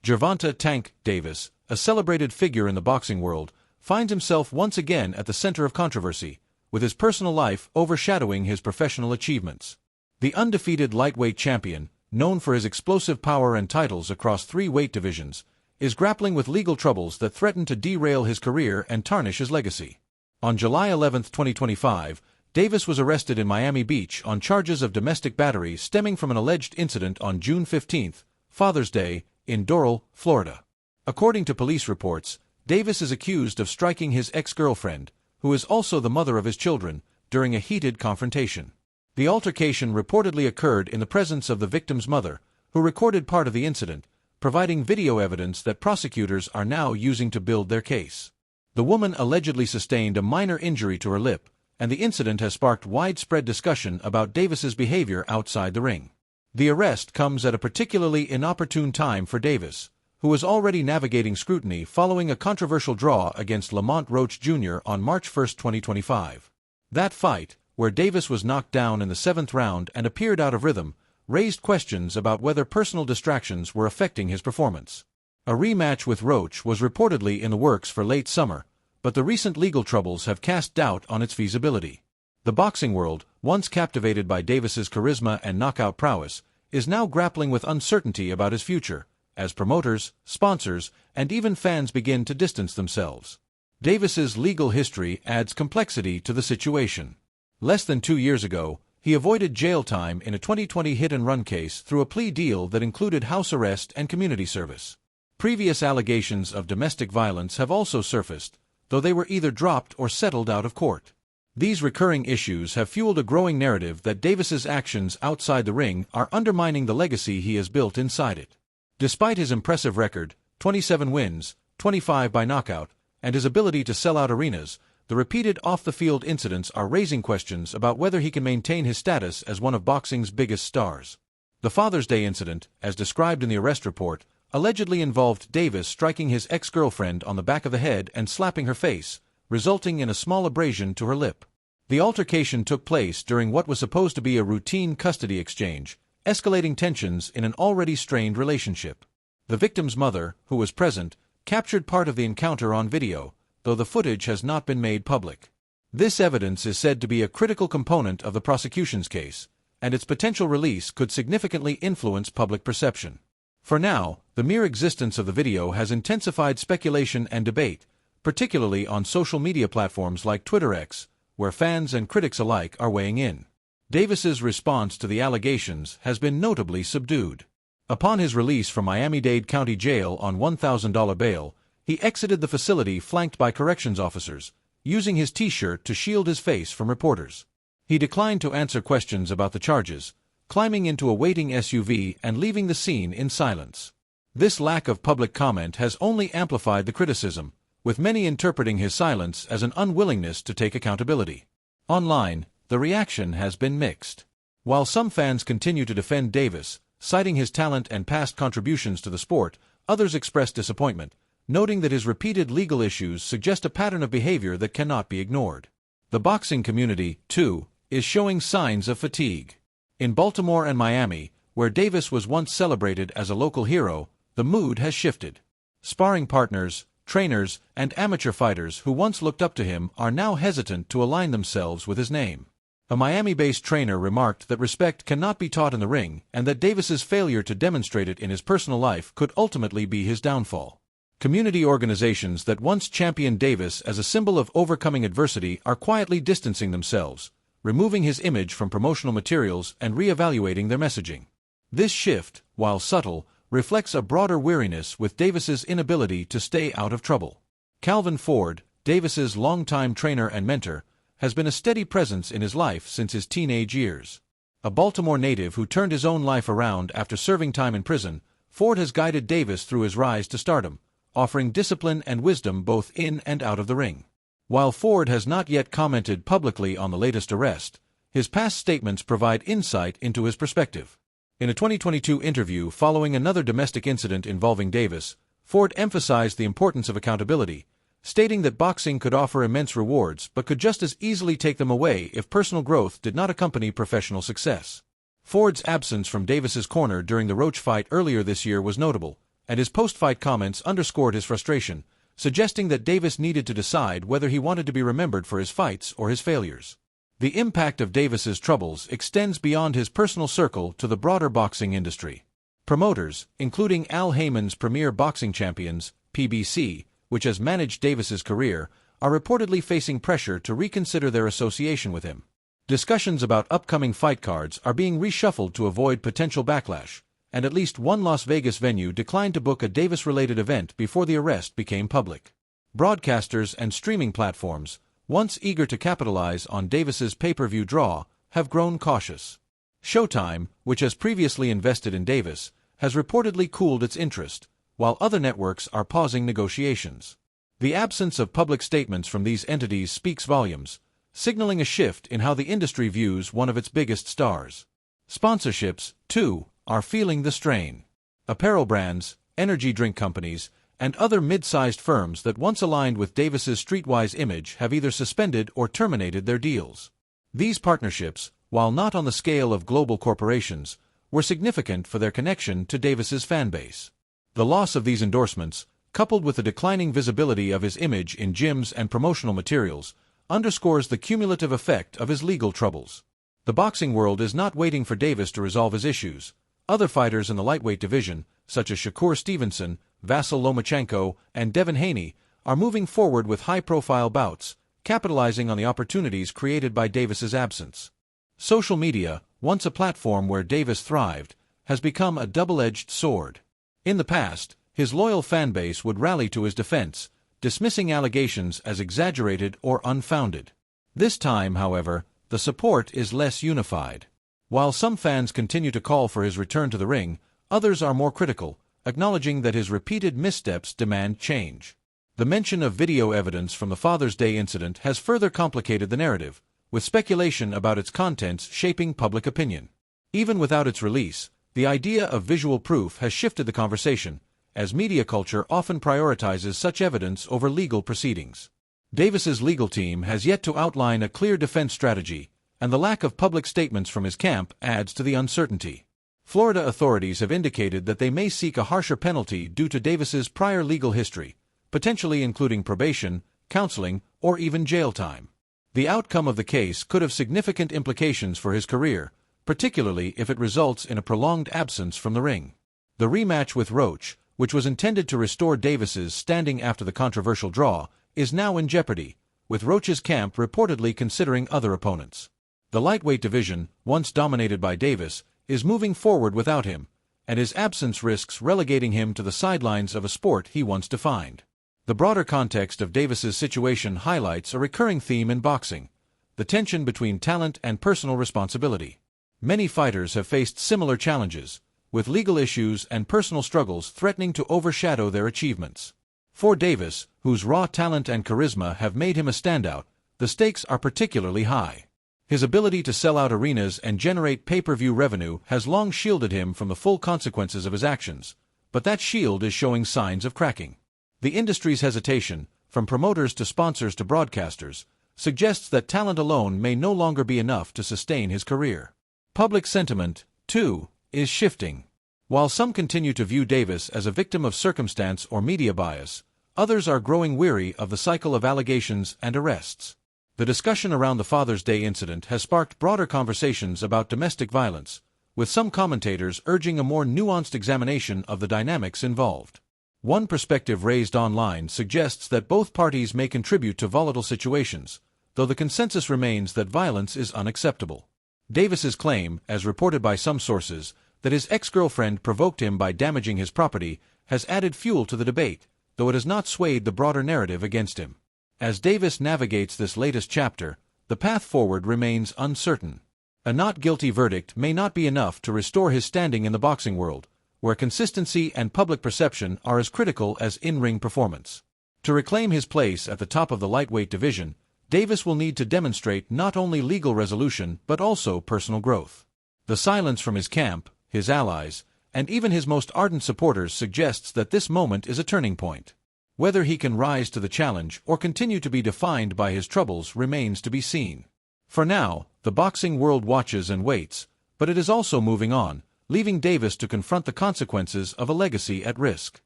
Gervonta "Tank" Davis, a celebrated figure in the boxing world, finds himself once again at the center of controversy, with his personal life overshadowing his professional achievements. The undefeated lightweight champion, known for his explosive power and titles across 3 weight divisions, is grappling with legal troubles that threaten to derail his career and tarnish his legacy. On July 11, 2025, Davis was arrested in Miami Beach on charges of domestic battery stemming from an alleged incident on June 15, Father's Day, in Doral, Florida. According to police reports, Davis is accused of striking his ex-girlfriend, who is also the mother of his children, during a heated confrontation. The altercation reportedly occurred in the presence of the victim's mother, who recorded part of the incident, providing video evidence that prosecutors are now using to build their case. The woman allegedly sustained a minor injury to her lip, and the incident has sparked widespread discussion about Davis's behavior outside the ring. The arrest comes at a particularly inopportune time for Davis, who was already navigating scrutiny following a controversial draw against Lamont Roach Jr. on March 1, 2025. That fight, where Davis was knocked down in the 7th round and appeared out of rhythm, raised questions about whether personal distractions were affecting his performance. A rematch with Roach was reportedly in the works for late summer, but the recent legal troubles have cast doubt on its feasibility. The boxing world, once captivated by Davis's charisma and knockout prowess, is now grappling with uncertainty about his future, as promoters, sponsors, and even fans begin to distance themselves. Davis's legal history adds complexity to the situation. Less than 2 years ago, he avoided jail time in a 2020 hit-and-run case through a plea deal that included house arrest and community service. Previous allegations of domestic violence have also surfaced, though they were either dropped or settled out of court. These recurring issues have fueled a growing narrative that Davis's actions outside the ring are undermining the legacy he has built inside it. Despite his impressive record, 27 wins, 25 by knockout, and his ability to sell out arenas, the repeated off-the-field incidents are raising questions about whether he can maintain his status as one of boxing's biggest stars. The Father's Day incident, as described in the arrest report, allegedly involved Davis striking his ex-girlfriend on the back of the head and slapping her face, resulting in a small abrasion to her lip. The altercation took place during what was supposed to be a routine custody exchange, escalating tensions in an already strained relationship. The victim's mother, who was present, captured part of the encounter on video, though the footage has not been made public. This evidence is said to be a critical component of the prosecution's case, and its potential release could significantly influence public perception. For now, the mere existence of the video has intensified speculation and debate, particularly on social media platforms like Twitter X, where fans and critics alike are weighing in. Davis's response to the allegations has been notably subdued. Upon his release from Miami-Dade County Jail on $1,000 bail, he exited the facility flanked by corrections officers, using his t-shirt to shield his face from reporters. He declined to answer questions about the charges, climbing into a waiting SUV and leaving the scene in silence. This lack of public comment has only amplified the criticism, with many interpreting his silence as an unwillingness to take accountability. Online, the reaction has been mixed. While some fans continue to defend Davis, citing his talent and past contributions to the sport, others express disappointment, noting that his repeated legal issues suggest a pattern of behavior that cannot be ignored. The boxing community, too, is showing signs of fatigue. In Baltimore and Miami, where Davis was once celebrated as a local hero, the mood has shifted. Sparring partners, trainers, and amateur fighters who once looked up to him are now hesitant to align themselves with his name. A Miami-based trainer remarked that respect cannot be taught in the ring and that Davis's failure to demonstrate it in his personal life could ultimately be his downfall. Community organizations that once championed Davis as a symbol of overcoming adversity are quietly distancing themselves, removing his image from promotional materials and re-evaluating their messaging. This shift, while subtle, reflects a broader weariness with Davis's inability to stay out of trouble. Calvin Ford, Davis's longtime trainer and mentor, has been a steady presence in his life since his teenage years. A Baltimore native who turned his own life around after serving time in prison, Ford has guided Davis through his rise to stardom, offering discipline and wisdom both in and out of the ring. While Ford has not yet commented publicly on the latest arrest, his past statements provide insight into his perspective. In a 2022 interview following another domestic incident involving Davis, Ford emphasized the importance of accountability, stating that boxing could offer immense rewards but could just as easily take them away if personal growth did not accompany professional success. Ford's absence from Davis's corner during the Roach fight earlier this year was notable, and his post-fight comments underscored his frustration, suggesting that Davis needed to decide whether he wanted to be remembered for his fights or his failures. The impact of Davis's troubles extends beyond his personal circle to the broader boxing industry. Promoters, including Al Haymon's Premier Boxing Champions, PBC, which has managed Davis's career, are reportedly facing pressure to reconsider their association with him. Discussions about upcoming fight cards are being reshuffled to avoid potential backlash, and at least one Las Vegas venue declined to book a Davis-related event before the arrest became public. Broadcasters and streaming platforms, once eager to capitalize on Davis's pay-per-view draw, have grown cautious. Showtime, which has previously invested in Davis, has reportedly cooled its interest, while other networks are pausing negotiations. The absence of public statements from these entities speaks volumes, signaling a shift in how the industry views one of its biggest stars. Sponsorships, too, are feeling the strain. Apparel brands, energy drink companies, and other mid-sized firms that once aligned with Davis's streetwise image have either suspended or terminated their deals. These partnerships, while not on the scale of global corporations, were significant for their connection to Davis's fanbase. The loss of these endorsements, coupled with the declining visibility of his image in gyms and promotional materials, underscores the cumulative effect of his legal troubles. The boxing world is not waiting for Davis to resolve his issues. Other fighters in the lightweight division, such as Shakur Stevenson, Vasyl Lomachenko, and Devin Haney, are moving forward with high-profile bouts, capitalizing on the opportunities created by Davis's absence. Social media, once a platform where Davis thrived, has become a double-edged sword. In the past, his loyal fanbase would rally to his defense, dismissing allegations as exaggerated or unfounded. This time, however, the support is less unified. While some fans continue to call for his return to the ring, others are more critical, acknowledging that his repeated missteps demand change. The mention of video evidence from the Father's Day incident has further complicated the narrative, with speculation about its contents shaping public opinion. Even without its release, the idea of visual proof has shifted the conversation, as media culture often prioritizes such evidence over legal proceedings. Davis's legal team has yet to outline a clear defense strategy, and the lack of public statements from his camp adds to the uncertainty. Florida authorities have indicated that they may seek a harsher penalty due to Davis's prior legal history, potentially including probation, counseling, or even jail time. The outcome of the case could have significant implications for his career, particularly if it results in a prolonged absence from the ring. The rematch with Roach, which was intended to restore Davis's standing after the controversial draw, is now in jeopardy, with Roach's camp reportedly considering other opponents. The lightweight division, once dominated by Davis, is moving forward without him, and his absence risks relegating him to the sidelines of a sport he once defined. The broader context of Davis's situation highlights a recurring theme in boxing: the tension between talent and personal responsibility. Many fighters have faced similar challenges, with legal issues and personal struggles threatening to overshadow their achievements. For Davis, whose raw talent and charisma have made him a standout, the stakes are particularly high. His ability to sell out arenas and generate pay-per-view revenue has long shielded him from the full consequences of his actions, but that shield is showing signs of cracking. The industry's hesitation, from promoters to sponsors to broadcasters, suggests that talent alone may no longer be enough to sustain his career. Public sentiment, too, is shifting. While some continue to view Davis as a victim of circumstance or media bias, others are growing weary of the cycle of allegations and arrests. The discussion around the Father's Day incident has sparked broader conversations about domestic violence, with some commentators urging a more nuanced examination of the dynamics involved. One perspective raised online suggests that both parties may contribute to volatile situations, though the consensus remains that violence is unacceptable. Davis's claim, as reported by some sources, that his ex-girlfriend provoked him by damaging his property has added fuel to the debate, though it has not swayed the broader narrative against him. As Davis navigates this latest chapter, the path forward remains uncertain. A not guilty verdict may not be enough to restore his standing in the boxing world, where consistency and public perception are as critical as in-ring performance. To reclaim his place at the top of the lightweight division, Davis will need to demonstrate not only legal resolution but also personal growth. The silence from his camp, his allies, and even his most ardent supporters suggests that this moment is a turning point. Whether he can rise to the challenge or continue to be defined by his troubles remains to be seen. For now, the boxing world watches and waits, but it is also moving on, leaving Davis to confront the consequences of a legacy at risk.